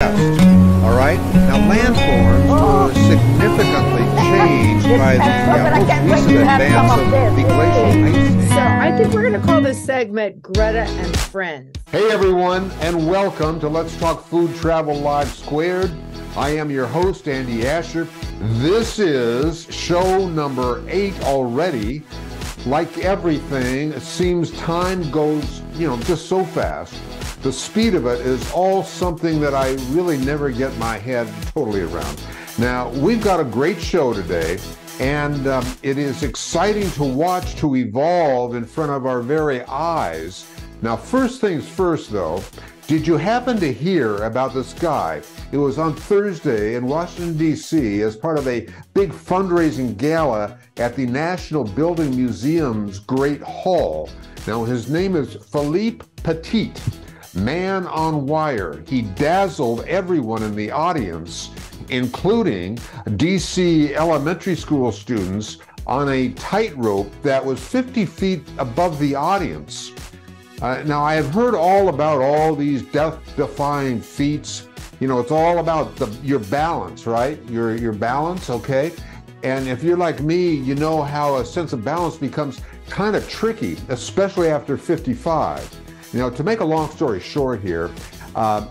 All right. Now, landforms were significantly changed by the most recent advance of the glacial ice. So I think we're going to call this segment Greta and Friends. Hey everyone, and welcome to Let's Talk Food Travel Live Squared. I am your host, Andy Asher. This is show number 8 already. Like everything, it seems time goes, just so fast. The speed of it is all something that I really never get my head totally around. Now, we've got a great show today, and it is exciting to watch to evolve in front of our very eyes. Now, first things first, though, did you happen to hear about this guy? It was on Thursday in Washington, D.C. as part of a big fundraising gala at the National Building Museum's Great Hall. Now, his name is Philippe Petit, man on wire. He dazzled everyone in the audience, including D.C. elementary school students, on a tightrope that was 50 feet above the audience. Now, I have heard all about all these death-defying feats. It's all about your balance, right? Your balance, okay? And if you're like me, you know how a sense of balance becomes kind of tricky, especially after 55. To make a long story short here,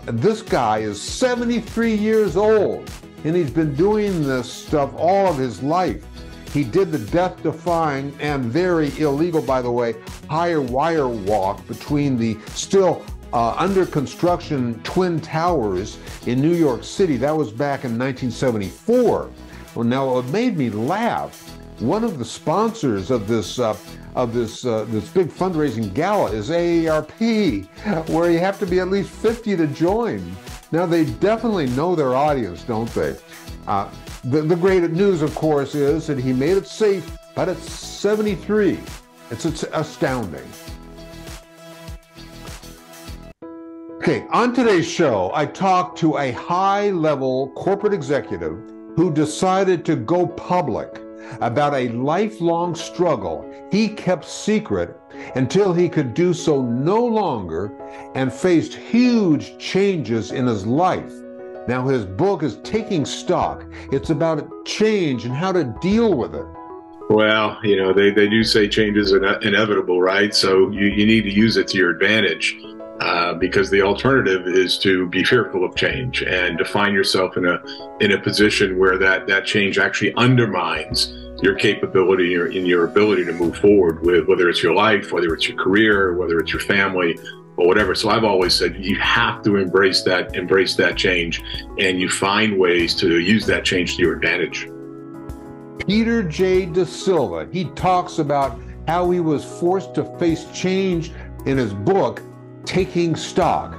this guy is 73 years old, and he's been doing this stuff all of his life. He did the death-defying and very illegal, by the way, higher wire walk between the still under construction Twin Towers in New York City. That was back in 1974. Well, now it made me laugh. One of the sponsors of this big fundraising gala is AARP, where you have to be at least 50 to join. Now, they definitely know their audience, don't they? The great news, of course, is that he made it safe, but at 73. It's astounding. Okay, on today's show, I talked to a high-level corporate executive who decided to go public about a lifelong struggle he kept secret until he could do so no longer and faced huge changes in his life. Now, his book is Taking Stock. It's about change and how to deal with it. Well, they do say change is inevitable, right? So you need to use it to your advantage, because the alternative is to be fearful of change and to find yourself in a position where that change actually undermines your capability in your ability to move forward with, whether it's your life, whether it's your career, whether it's your family, or whatever. So I've always said you have to embrace that change, and you find ways to use that change to your advantage. Peter J. De Silva, he talks about how he was forced to face change in his book, Taking Stock.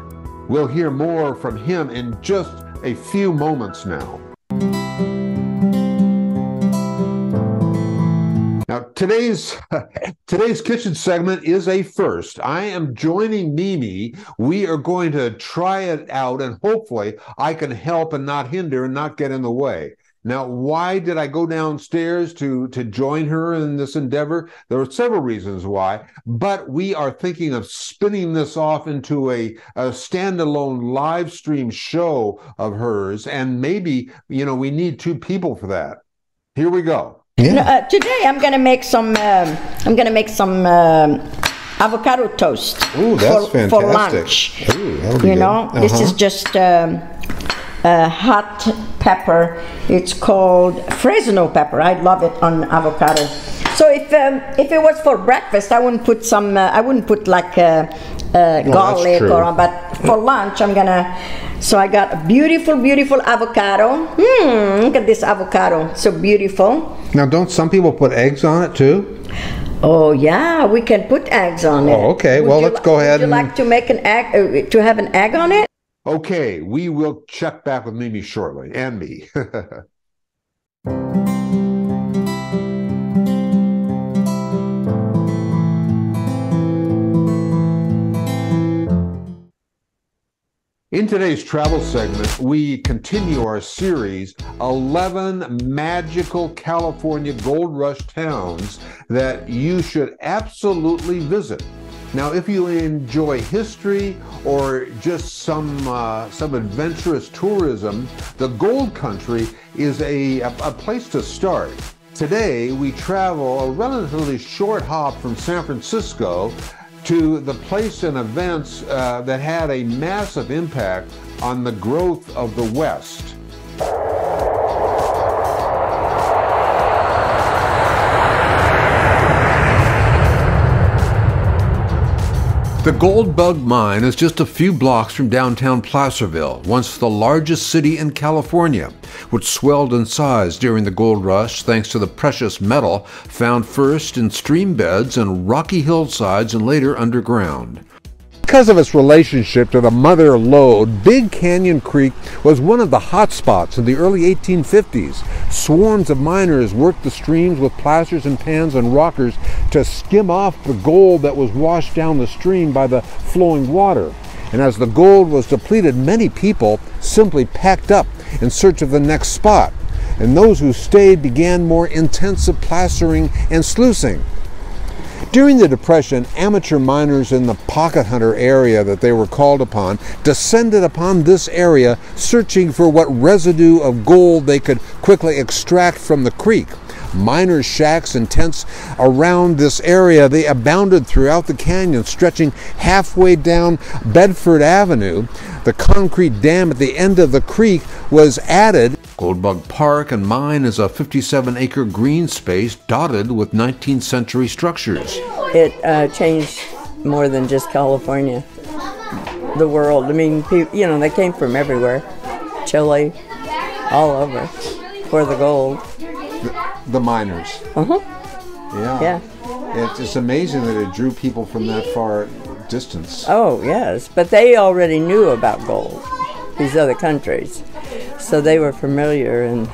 We'll hear more from him in just a few moments now. Now, today's kitchen segment is a first. I am joining Mimi. We are going to try it out, and hopefully I can help and not hinder and not get in the way. Now, why did I go downstairs to join her in this endeavor? There are several reasons why, but we are thinking of spinning this off into a standalone live stream show of hers, and maybe, we need 2 people for that. Here we go. Yeah. Today I'm gonna make some avocado toast. Ooh, that's fantastic. For lunch. Ooh, that'll be good. This is just hot pepper. It's called Fresno pepper. I love it on avocado. So if it was for breakfast, I wouldn't put some. I wouldn't put like garlic but for lunch I'm gonna. So I got a beautiful avocado. Look at this avocado, so beautiful. Now, don't some people put eggs on it too? Oh yeah, we can put eggs on it. Oh, okay. Well, let's go ahead. Would you like to make an egg, to have an egg on it? Okay, we will check back with Mimi shortly, and me. In today's travel segment, we continue our series, 11 magical California gold rush towns that you should absolutely visit. Now, if you enjoy history or just some adventurous tourism, the Gold Country is a place to start. Today, we travel a relatively short hop from San Francisco to the place and events that had a massive impact on the growth of the West. The Gold Bug Mine is just a few blocks from downtown Placerville, once the largest city in California, which swelled in size during the gold rush thanks to the precious metal found first in stream beds and rocky hillsides and later underground. Because of its relationship to the mother lode, Big Canyon Creek was one of the hot spots in the early 1850s. Swarms of miners worked the streams with plasters and pans and rockers to skim off the gold that was washed down the stream by the flowing water. And as the gold was depleted, many people simply packed up in search of the next spot. And those who stayed began more intensive plastering and sluicing. During the Depression, amateur miners in the pocket hunter area that they were called upon descended upon this area searching for what residue of gold they could quickly extract from the creek. Miners' shacks and tents around this area, they abounded throughout the canyon, stretching halfway down Bedford Avenue. The concrete dam at the end of the creek was added. Goldbug Park and Mine is a 57-acre green space dotted with 19th century structures. It changed more than just California, the world. I mean, you know, they came from everywhere, Chile, all over, for the gold. The miners. Yeah. It's amazing that it drew people from that far distance. Oh, yes, but they already knew about gold, these other countries, so they were familiar. And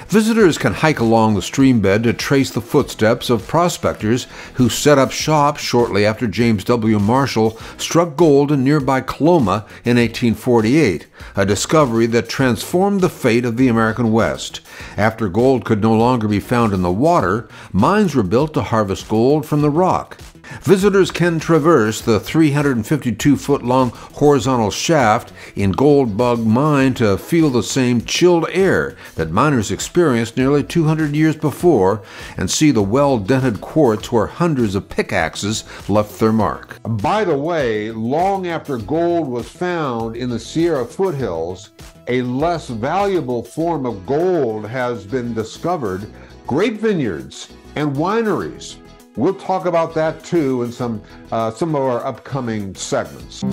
visitors can hike along the stream bed to trace the footsteps of prospectors who set up shop shortly after James W. Marshall struck gold in nearby Coloma in 1848, a discovery that transformed the fate of the American West. After gold could no longer be found in the water, mines were built to harvest gold from the rock. Visitors can traverse the 352-foot-long horizontal shaft in Gold Bug Mine to feel the same chilled air that miners experienced nearly 200 years before and see the well-dented quartz where hundreds of pickaxes left their mark. By the way, long after gold was found in the Sierra foothills, a less valuable form of gold has been discovered: grape vineyards and wineries. We'll talk about that too in some of our upcoming segments.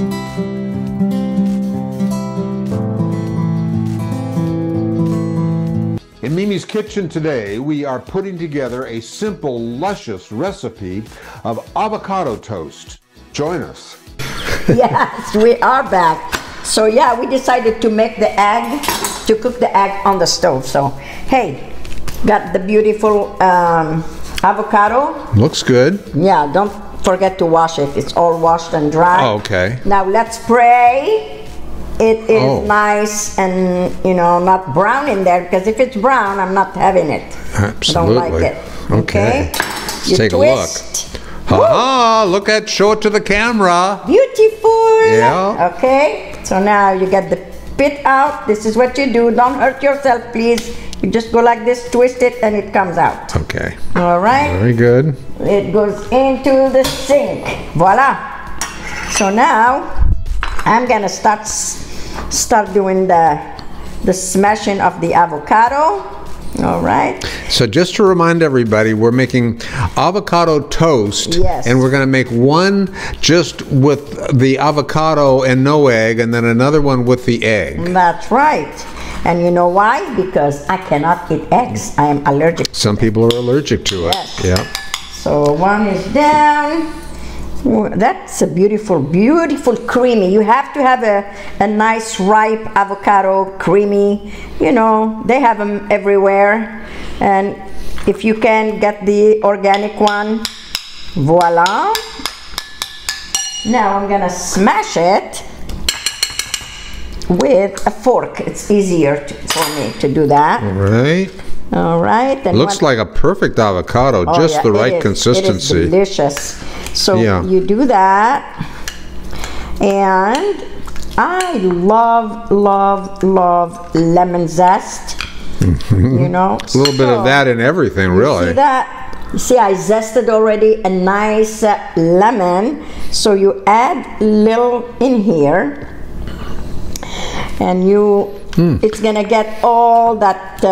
In Mimi's Kitchen today, we are putting together a simple, luscious recipe of avocado toast. Join us. Yes, we are back. So yeah, we decided to make the egg, to cook the egg on the stove. So hey, got the beautiful avocado. Looks good. Yeah, don't forget to wash it. It's all washed and dry. Oh, okay. Now let's pray it is nice and, you know, not brown in there, because if it's brown, I'm not having it. Absolutely. I don't like it. Okay. Let's you take twist. a look. Ha-ha! Look at, show it to the camera. Beautiful. Yeah. Okay. So now you get the pit out. This is what you do. Don't hurt yourself, please. You just go like this, twist it, and it comes out. Okay. All right. Very good. It goes into the sink. Voila. So now I'm gonna start doing the smashing of the avocado. All right. So just to remind everybody, we're making avocado toast. Yes. And we're going to make one just with the avocado and no egg, and then another one with the egg. That's right. And you know why? Because I cannot eat eggs. I am allergic. Some people are allergic to it. Yes. Yeah. So one is down. That's a beautiful, beautiful creamy. You have to have a nice ripe avocado, creamy. You know, they have them everywhere. And if you can get the organic one, voila. Now I'm gonna smash it with a fork. It's easier for me to do that. All right. All right. And looks like a perfect avocado, oh, just yeah, the right it is. consistency. It is delicious. So Yeah. you do that, and I love, love, love lemon zest. You know, A little bit of that in everything, really. See that? You see, I zested already a nice lemon. So you add little in here, and it's gonna get all that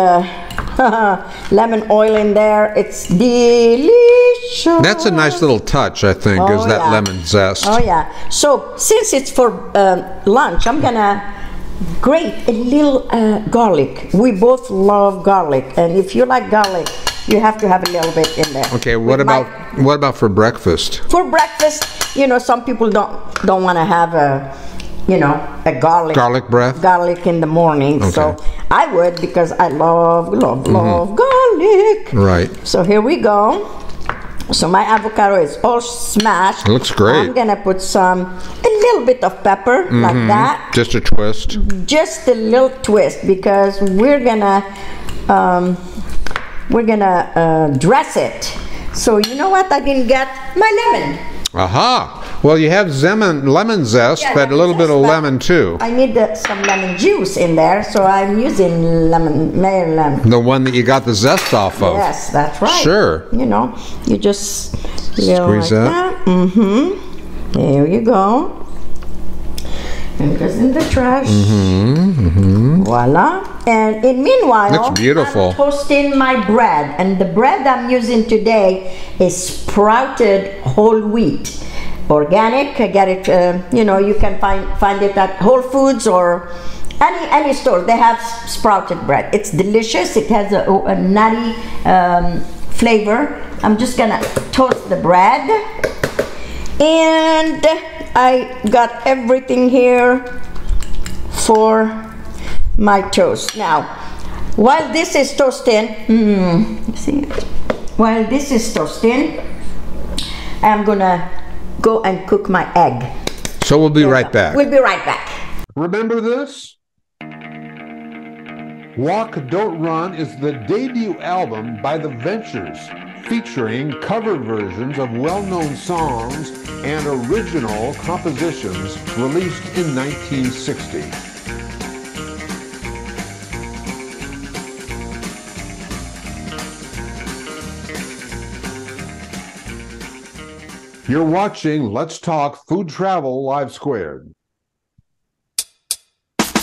lemon oil in there. It's delicious. That's a nice little touch, I think, is that yeah. lemon zest. Oh yeah. So since it's for lunch, I'm gonna grate a little garlic. We both love garlic, and if you like garlic, you have to have a little bit in there. Okay, what about for breakfast? For breakfast, you know, some people don't want to have a garlic breath? Garlic in the morning. Okay. So I would, because I love garlic. Right. So here we go. So my avocado is all smashed. It looks great. I'm gonna put a little bit of pepper, like that. Just a twist. Just a little twist, because we're gonna dress it. So you know what? I didn't get my lemon. Aha! Well, you have lemon zest, Yeah, but a little lemon bit zest, of but lemon too. I need some lemon juice in there, so I'm using Mayer lemon. The one that you got the zest off of. Yes, that's right. Sure. You know, you just Squeeze that. There you go. And it goes in the trash. Voila. And in meanwhile, Looks beautiful. I'm toasting my bread. And the bread I'm using today is sprouted whole wheat. Organic. I get it, you can find it at Whole Foods or any store. They have sprouted bread. It's delicious. It has a nutty flavor. I'm just gonna toast the bread. And I got everything here for my toast. Now, while this is toasting, while this is toasting, I'm gonna go and cook my egg. So we'll be right back. We'll be right back. Remember this? Walk, Don't Run is the debut album by The Ventures, featuring cover versions of well-known songs and original compositions released in 1960. You're watching Let's Talk Food Travel Live Squared.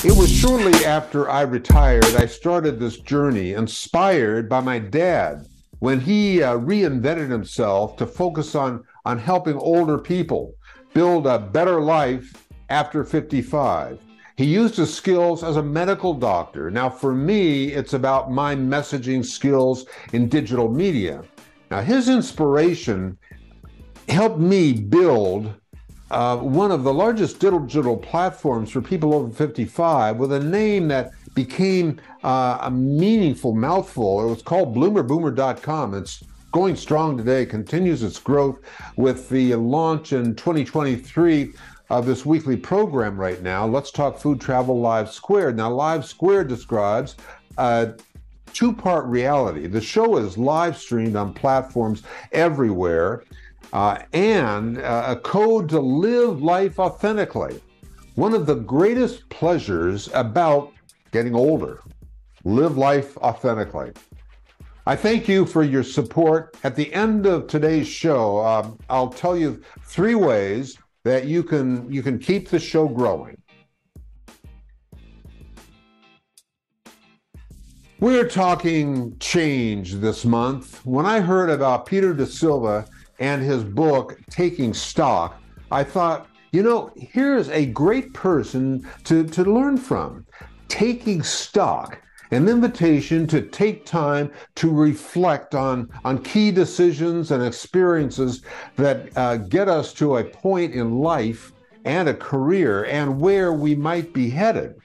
It was shortly after I retired I started this journey, inspired by my dad, when he reinvented himself to focus on helping older people build a better life after 55. He used his skills as a medical doctor. Now, for me, it's about my messaging skills in digital media. Now, his inspiration helped me build one of the largest digital platforms for people over 55 with a name that became a meaningful mouthful. It was called bloomerboomer.com. It's going strong today, continues its growth with the launch in 2023 of this weekly program right now. Let's Talk Food Travel Live Squared. Now, Live Squared describes a two-part reality. The show is live streamed on platforms everywhere. And a code to live life authentically. One of the greatest pleasures about getting older. Live life authentically. I thank you for your support. At the end of today's show, I'll tell you 3 ways that you can keep the show growing. We're talking change this month. When I heard about Peter Da Silva and his book, Taking Stock, I thought, here's a great person to learn from. Taking stock, an invitation to take time to reflect on key decisions and experiences that get us to a point in life and a career and where we might be headed.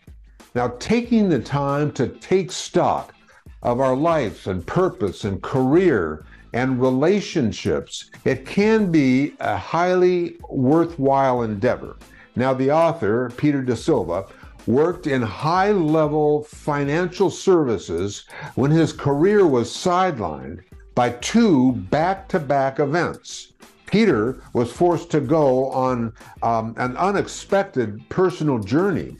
Now, taking the time to take stock of our lives and purpose and career and relationships, it can be a highly worthwhile endeavor. Now, the author, Peter Da Silva, worked in high-level financial services when his career was sidelined by two back-to-back events. Peter was forced to go on an unexpected personal journey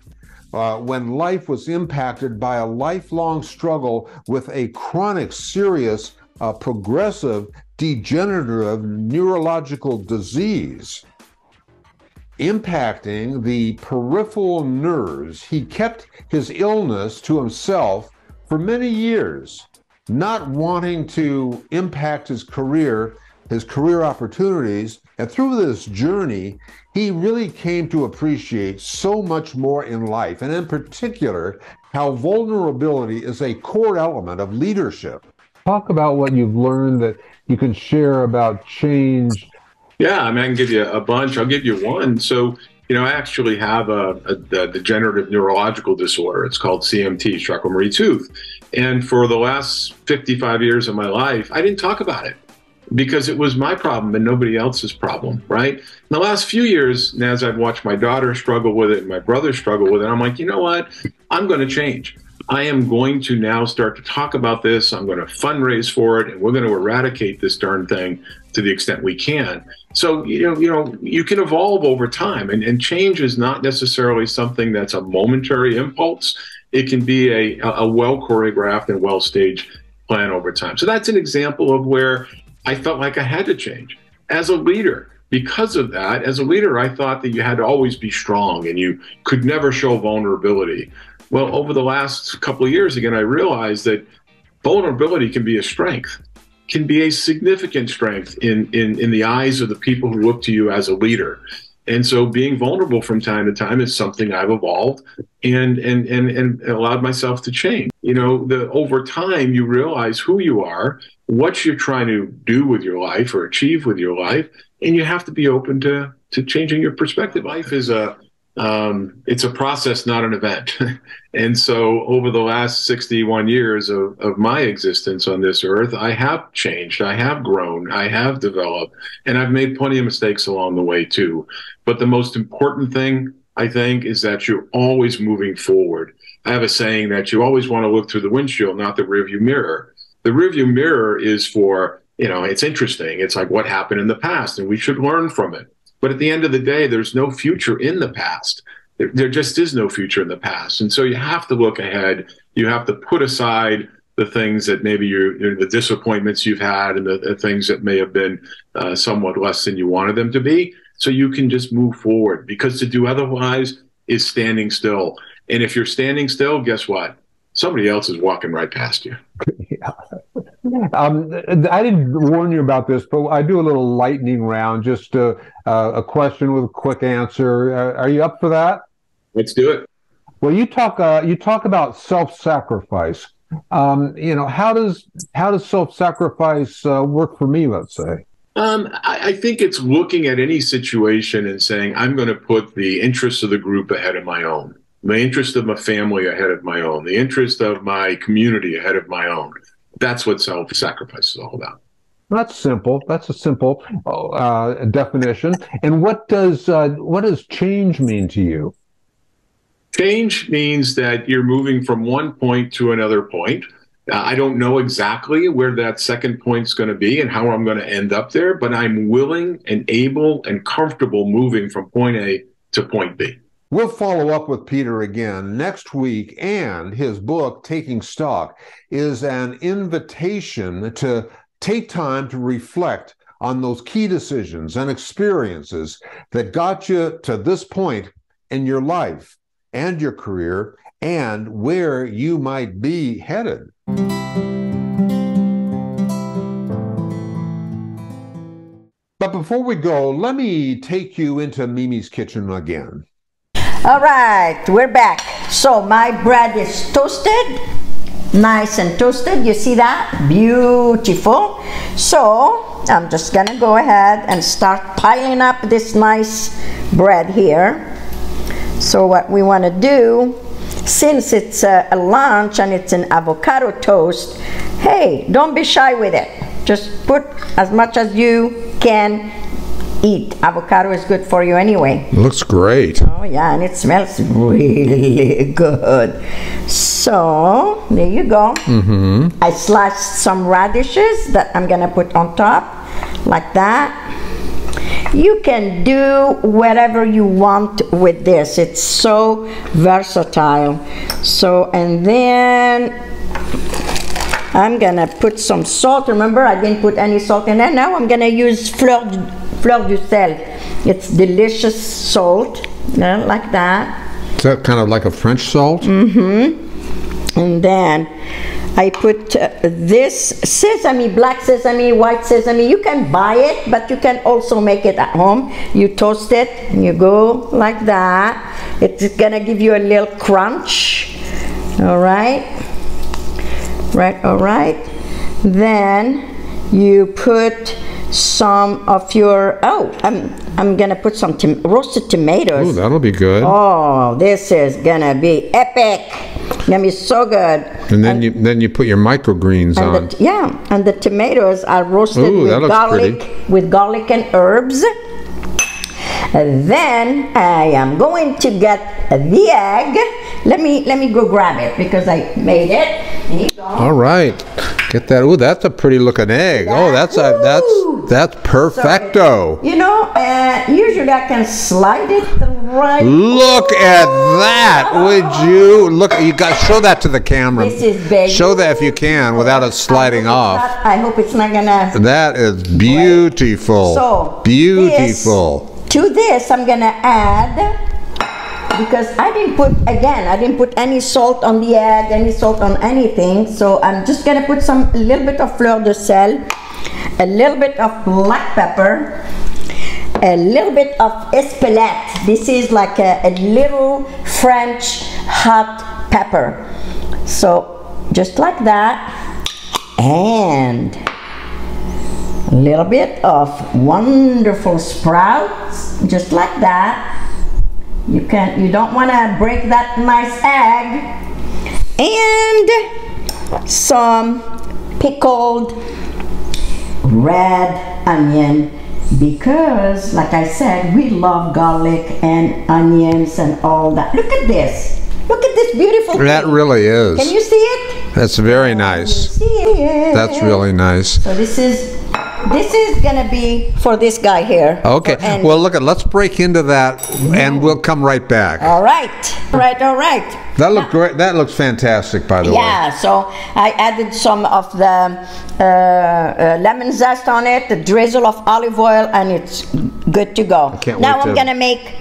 when life was impacted by a lifelong struggle with a chronic, serious, progressive, degenerative neurological disease impacting the peripheral nerves. He kept his illness to himself for many years, not wanting to impact his career opportunities. And through this journey, he really came to appreciate so much more in life, and in particular, how vulnerability is a core element of leadership. Talk about what you've learned that you can share about change. Yeah, I mean, I can give you a bunch. I'll give you one. So, I actually have a degenerative neurological disorder. It's called CMT, Charcot-Marie-Tooth. And for the last 55 years of my life, I didn't talk about it because it was my problem and nobody else's problem, right? In the last few years, as I've watched my daughter struggle with it and my brother struggle with it, I'm like, you know what? I'm going to change. I am going to now start to talk about this. I'm going to fundraise for it, and we're going to eradicate this darn thing to the extent we can. So, you can evolve over time, and change is not necessarily something that's a momentary impulse. It can be a well-choreographed and well-staged plan over time. So that's an example of where I felt like I had to change. As a leader, because of that, as a leader, I thought that you had to always be strong and you could never show vulnerability. Well, over the last couple of years, again, I realized that vulnerability can be a strength, can be a significant strength in the eyes of the people who look to you as a leader. And so being vulnerable from time to time is something I've evolved and allowed myself to change. Over time, you realize who you are, what you're trying to do with your life or achieve with your life, and you have to be open to changing your perspective. Life is it's a process, not an event. And so over the last 61 years of my existence on this earth, I have changed, I have grown, I have developed, and I've made plenty of mistakes along the way too. But the most important thing, I think, is that you're always moving forward. I have a saying that you always want to look through the windshield, not the rearview mirror. The rearview mirror is for, it's interesting. It's like what happened in the past, and we should learn from it. But at the end of the day, there's no future in the past. There just is no future in the past. And so you have to look ahead. You have to put aside the things that maybe the disappointments you've had and the things that may have been somewhat less than you wanted them to be. So you can just move forward, because to do otherwise is standing still. And if you're standing still, guess what? Somebody else is walking right past you. Yeah. I didn't warn you about this, but I do a little lightning round, just a question with a quick answer. Are you up for that? Let's do it. Well, you talk about self-sacrifice. How does self-sacrifice work for me, let's say? I think it's looking at any situation and saying, I'm going to put the interests of the group ahead of my own, the interest of my family ahead of my own, the interest of my community ahead of my own. That's what self-sacrifice is all about. That's simple. That's a simple definition. And what does change mean to you? Change means that you're moving from one point to another point. I don't know exactly where that second point's going to be and how I'm going to end up there, but I'm willing and able and comfortable moving from point A to point B. We'll follow up with Peter again next week, and his book, Taking Stock, is an invitation to take time to reflect on those key decisions and experiences that got you to this point in your life and your career and where you might be headed. But before we go, let me take you into Mimi's kitchen again. All right, we're back. So my bread is toasted, nice and toasted. You see that? Beautiful. So I'm just gonna go ahead and start piling up this nice bread here. So what we want to do, since it's a lunch and it's an avocado toast, hey, don't be shy with it. Just put as much as you can eat. Avocado is good for you anyway. It looks great. Oh yeah, and it smells really good. So there you go. I sliced some radishes that I'm gonna put on top like that. You can do whatever you want with this. It's so versatile. So, and then I'm gonna put some salt. Remember, I didn't put any salt in there. Now I'm gonna use fleur du sel. It's delicious salt, like that. Is that kind of like a French salt? And then I put this sesame, black sesame, white sesame. You can buy it, but you can also make it at home. You toast it, and you go like that. It's gonna give you a little crunch. All right. All right. Then you put some of your, I'm gonna put some roasted tomatoes. Oh, that'll be good. Oh, this is gonna be epic. Gonna be so good. And then you put your microgreens on. And the tomatoes are roasted with garlic and herbs. And then I am going to get the egg. Let me go grab it because I made it. There you go. All right, get that. Oh, that's a pretty looking egg. Oh, that's perfecto. So, you know, usually I can slide it right. Look at that! Would you look? You got show that to the camera. This is big. Show that if you can without it sliding off. I hope it's not gonna. That is beautiful. So beautiful. To this, I'm gonna add, because I didn't put any salt on the egg, any salt on anything. So I'm just gonna put a little bit of fleur de sel, a little bit of black pepper, a little bit of espelette. This is like a little French hot pepper. So just like that, and a little bit of wonderful sprouts, just like that. You don't want to break that nice egg. And some pickled red onion, because like I said, we love garlic and onions and all that. Look at this. Look at this beautiful thing. That really is. Can you see it? That's very nice. You see it? That's really nice. So this is gonna be for this guy here. Okay. Well, let's break into that, and we'll come right back. All right. All right. That looked great. That looks fantastic, by the way. Yeah. So I added some of the lemon zest on it, the drizzle of olive oil, and it's good to go. Now I'm gonna make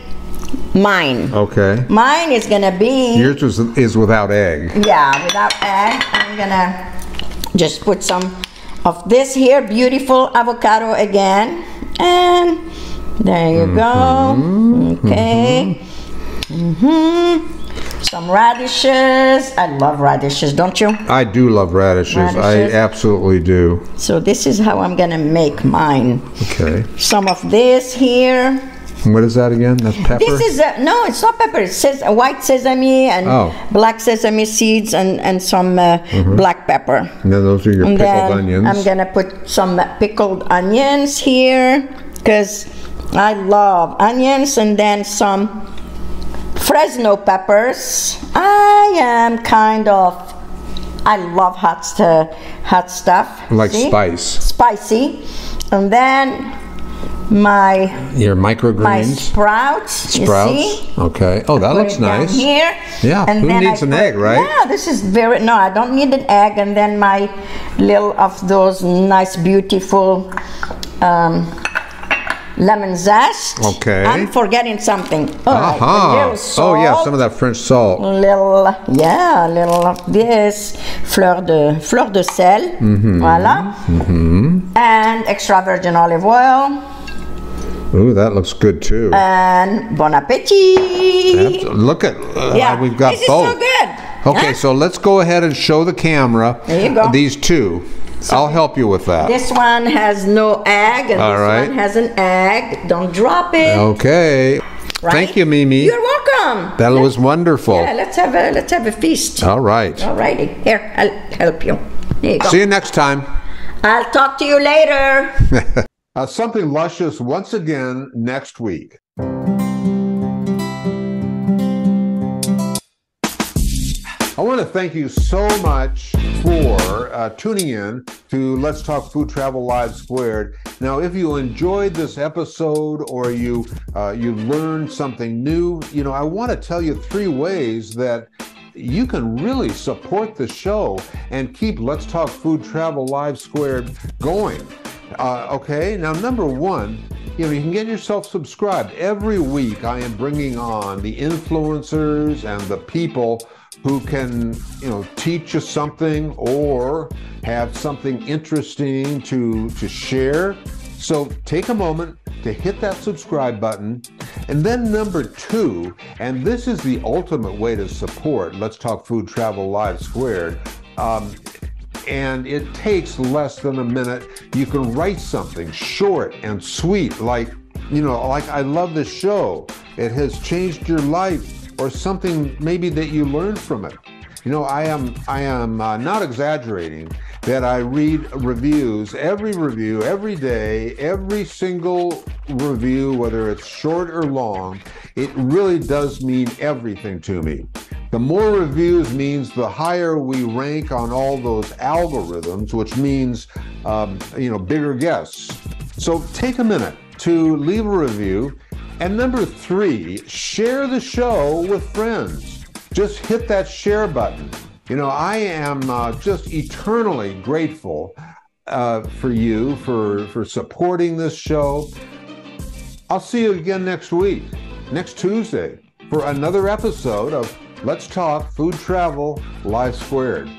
mine. Okay. Mine is gonna be. Yours is without egg. Yeah, without egg. I'm gonna just put some of this here, beautiful avocado again, and there you go. Okay. Some radishes. I love radishes, don't you? I do love radishes. I absolutely do. So this is how I'm gonna make mine. Okay. Some of this here. What is that again? That's pepper? This is no, it's not pepper. It says white sesame and black sesame seeds and some black pepper. And then those are your pickled onions. I'm gonna put some pickled onions here because I love onions, and then some Fresno peppers. I love hot stuff. Like spice. Spicy, and then your microgreens. My sprouts. You see? Okay. Oh, that looks nice. Here. Yeah. And who needs an egg, right? Yeah, this is no, I don't need an egg. And then my little of those nice, beautiful lemon zest. Okay. I'm forgetting something. All right, a little salt. Oh yeah, some of that French salt. A little of this fleur de sel. Voila. And extra virgin olive oil. Ooh, that looks good too. And bon appetit. Look at, we've got this both. This is so good. Okay, so let's go ahead and show the camera. There you go. These two. So I'll help you with that. This one has no egg, and this one has an egg. Don't drop it. Okay. Right? Thank you, Mimi. You're welcome. That was wonderful. Yeah, let's have a feast. All right. All righty. Here, I'll help you. There you go. See you next time. I'll talk to you later. Something luscious once again next week. I want to thank you so much for tuning in to Let's Talk Food Travel Live Squared. Now, if you enjoyed this episode or you learned something new, I want to tell you 3 ways that you can really support the show and keep Let's Talk Food Travel Live Squared going. Okay, now number 1, you can get yourself subscribed. Every week I am bringing on the influencers and the people who can, teach you something or have something interesting to share. So take a moment to hit that subscribe button. And then number 2, and this is the ultimate way to support Let's Talk Food Travel Live Squared, and it takes less than a minute. You can write something short and sweet, like I love this show. It has changed your life, or something maybe that you learned from it. I am not exaggerating that I read reviews, every day, every single review, whether it's short or long. It really does mean everything to me. The more reviews means the higher we rank on all those algorithms, which means, bigger guests. So take a minute to leave a review. And number 3, share the show with friends. Just hit that share button. I am just eternally grateful for you for supporting this show. I'll see you again next week, next Tuesday, for another episode of Let's Talk Food Travel Live Squared.